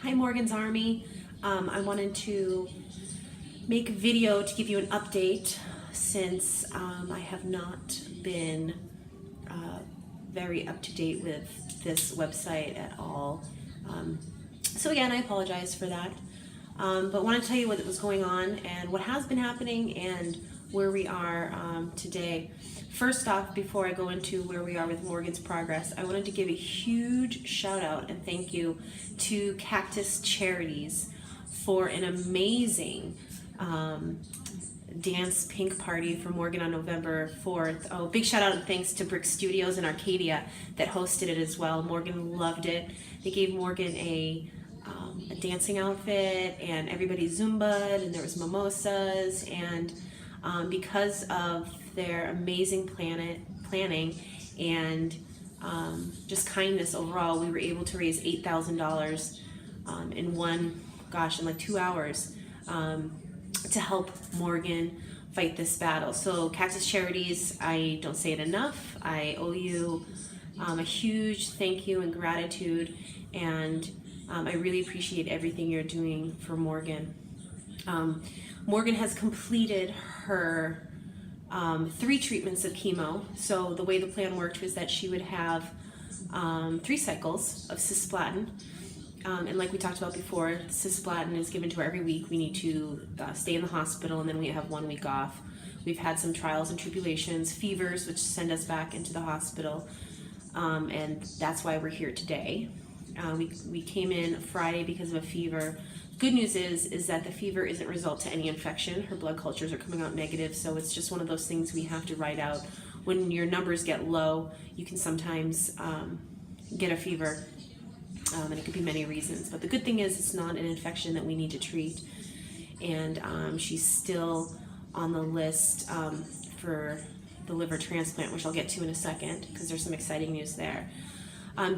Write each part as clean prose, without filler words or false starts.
Hi Morgan's Army. I wanted to make a video to give you an update since I have not been very up to date with this website at all. So again, I apologize for that. But I want to tell you what was going on and what has been happening and where we are today. First off, before I go into where we are with Morgan's progress, I wanted to give a huge shout out and thank you to Cactus Charities for an amazing dance pink party for Morgan on November 4th. Oh, big shout out and thanks to Brick Studios in Arcadia that hosted it as well. Morgan loved it. They gave Morgan a dancing outfit and everybody Zumba and there was mimosas, and because of their amazing planning and just kindness overall, we were able to raise $8,000 in like 2 hours to help Morgan fight this battle. So Cactus Charities, I don't say it enough. I owe you a huge thank you and gratitude, and I really appreciate everything you're doing for Morgan. Morgan has completed her 3 treatments of chemo. So the way the plan worked was that she would have 3 cycles of cisplatin. And like we talked about before, cisplatin is given to her every week. We need to stay in the hospital, and then we have 1 week off. We've had some trials and tribulations, fevers, which send us back into the hospital. And that's why we're here today. We came in Friday because of a fever. Good news is that the fever isn't a result to any infection. Her blood cultures are coming out negative, so it's just one of those things we have to ride out. When your numbers get low, you can sometimes get a fever, and it could be many reasons. But the good thing is it's not an infection that we need to treat, and she's still on the list for the liver transplant, which I'll get to in a second because there's some exciting news there.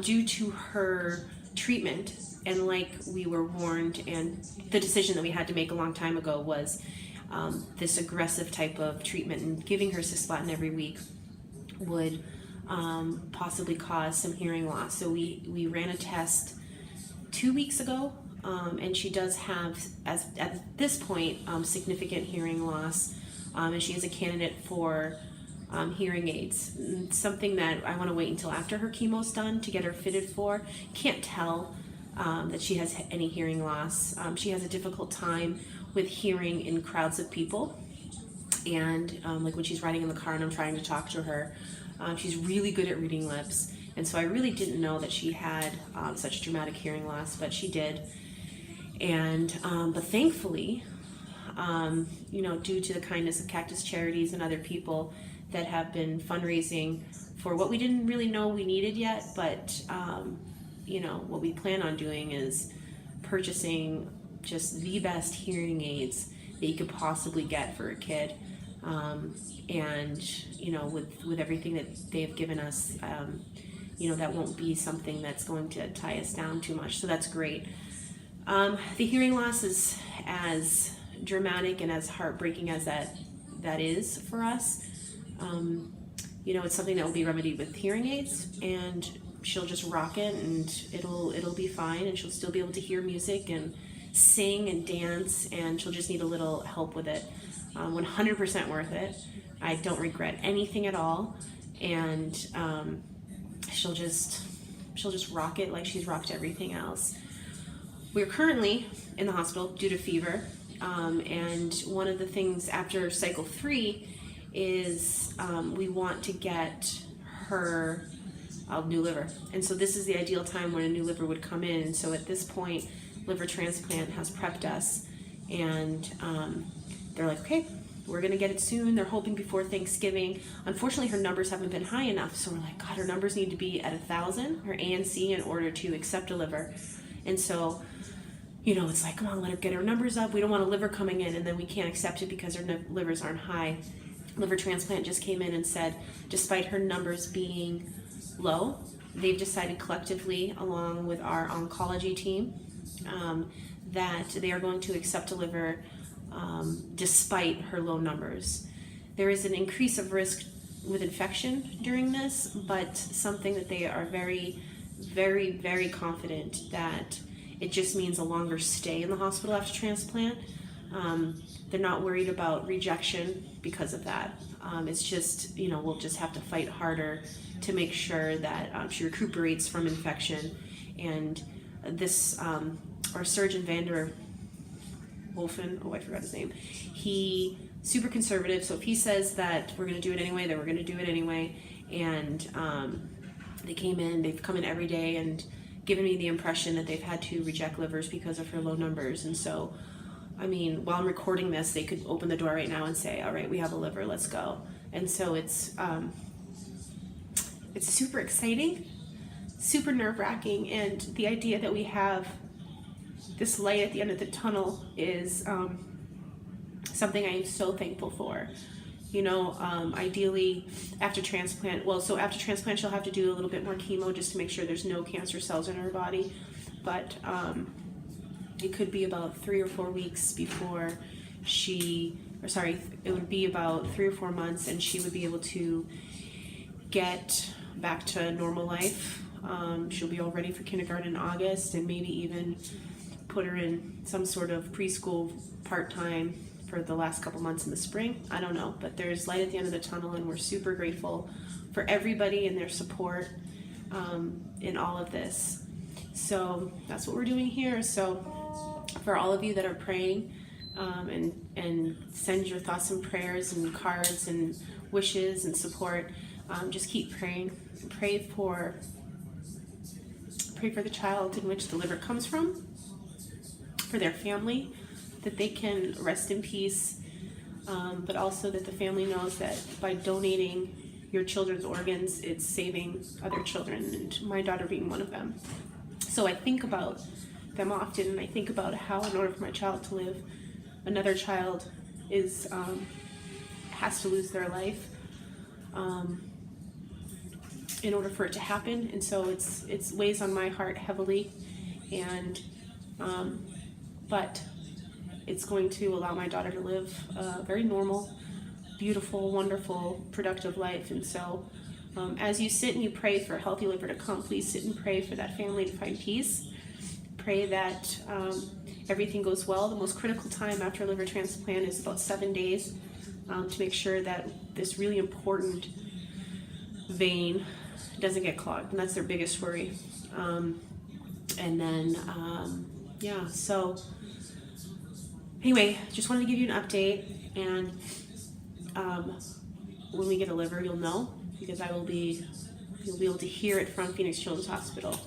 Due to her treatment, and like we were warned, and the decision that we had to make a long time ago was this aggressive type of treatment, and giving her cisplatin every week would possibly cause some hearing loss. So we ran a test 2 weeks ago, and she does have, at this point, significant hearing loss, and she is a candidate for hearing aids. Something that I want to wait until after her chemo's done to get her fitted for. Can't tell that she has any hearing loss. She has a difficult time with hearing in crowds of people, and like when she's riding in the car and I'm trying to talk to her, she's really good at reading lips, and so I really didn't know that she had such dramatic hearing loss, but she did. And but thankfully, due to the kindness of Cactus Charities and other people that have been fundraising for what we didn't really know we needed yet, but what we plan on doing is purchasing just the best hearing aids that you could possibly get for a kid, and with everything that they've given us, that won't be something that's going to tie us down too much, so that's great. The hearing loss is as dramatic and as heartbreaking as that is for us. It's something that will be remedied with hearing aids, and she'll just rock it, and it'll be fine, and she'll still be able to hear music and sing and dance, and she'll just need a little help with it. 100% worth it. I don't regret anything at all, and she'll just rock it like she's rocked everything else. We're currently in the hospital due to fever, and one of the things after cycle 3 is we want to get her a new liver, and so this is the ideal time when a new liver would come in. So at this point, liver transplant has prepped us, and they're like, okay, we're gonna get it soon. They're hoping before Thanksgiving. Unfortunately, her numbers haven't been high enough, so we're like, God, her numbers need to be at 1,000, her ANC, in order to accept a liver. And so it's like, come on, let her get her numbers up. We don't want a liver coming in and then we can't accept it because her livers aren't high. Liver transplant just came in and said, despite her numbers being low, they've decided collectively, along with our oncology team, that they are going to accept a liver despite her low numbers. There is an increase of risk with infection during this, but something that they are very, very, very confident that It just means a longer stay in the hospital after transplant. They're not worried about rejection because of that. It's just, we'll just have to fight harder to make sure that she recuperates from infection. And this, our Surgeon Vander Wolfen, I forgot his name, he super conservative, so if he says that we're going to do it anyway, then we're going to do it anyway. And they've come in every day and given me the impression that they've had to reject livers because of her low numbers. And so, while I'm recording this, they could open the door right now and say, all right, we have a liver, let's go. And so it's super exciting, super nerve-wracking, and the idea that we have this light at the end of the tunnel is something I am so thankful for. Ideally after transplant, after transplant she'll have to do a little bit more chemo just to make sure there's no cancer cells in her body, but it could be about 3 or 4 weeks before it would be about 3 or 4 months and she would be able to get back to normal life. She'll be all ready for kindergarten in August, and maybe even put her in some sort of preschool part-time for the last couple months in the spring. I don't know, but there's light at the end of the tunnel, and we're super grateful for everybody and their support in all of this. So that's what we're doing here. So for all of you that are praying, and send your thoughts and prayers and cards and wishes and support, just keep praying. Pray for the child in which the liver comes from, for their family, that they can rest in peace, but also that the family knows that by donating your children's organs, it's saving other children, and my daughter being one of them. So I think about them often, and I think about how in order for my child to live, another child has to lose their life in order for it to happen. And so it's weighs on my heart heavily, and but it's going to allow my daughter to live a very normal, beautiful, wonderful, productive life. And so as you sit and you pray for a healthy liver to come, please sit and pray for that family to find peace. Pray that everything goes well. The most critical time after a liver transplant is about 7 days, to make sure that this really important vein doesn't get clogged, and that's their biggest worry. And then so anyway, just wanted to give you an update, and when we get a liver, you'll know, because you'll be able to hear it from Phoenix Children's Hospital,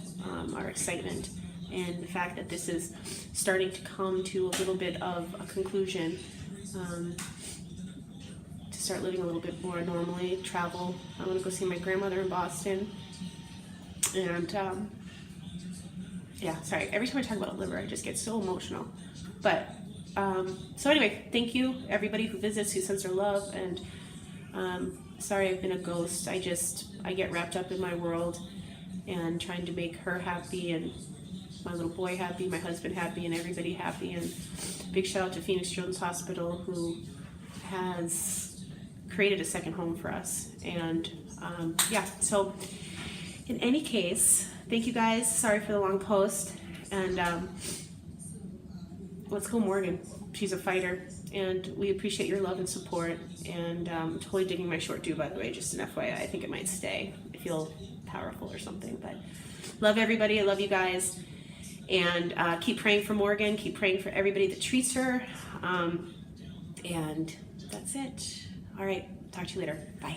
our excitement and the fact that this is starting to come to a little bit of a conclusion, to start living a little bit more normally, travel. I want to go see my grandmother in Boston, and sorry, every time I talk about a liver I just get so emotional. But so anyway, thank you everybody who visits, who sends their love, and sorry I've been a ghost. I get wrapped up in my world and trying to make her happy, and my little boy happy, my husband happy, and everybody happy. And big shout out to Phoenix Children's Hospital, who has created a second home for us. And so in any case, thank you guys. Sorry for the long post, and let's go Morgan. She's a fighter, and we appreciate your love and support. And totally digging my short do, by the way, just an FYI. I think it might stay. I feel powerful or something, but love everybody. I love you guys, and keep praying for Morgan. Keep praying for everybody that treats her, and that's it. All right, talk to you later. Bye.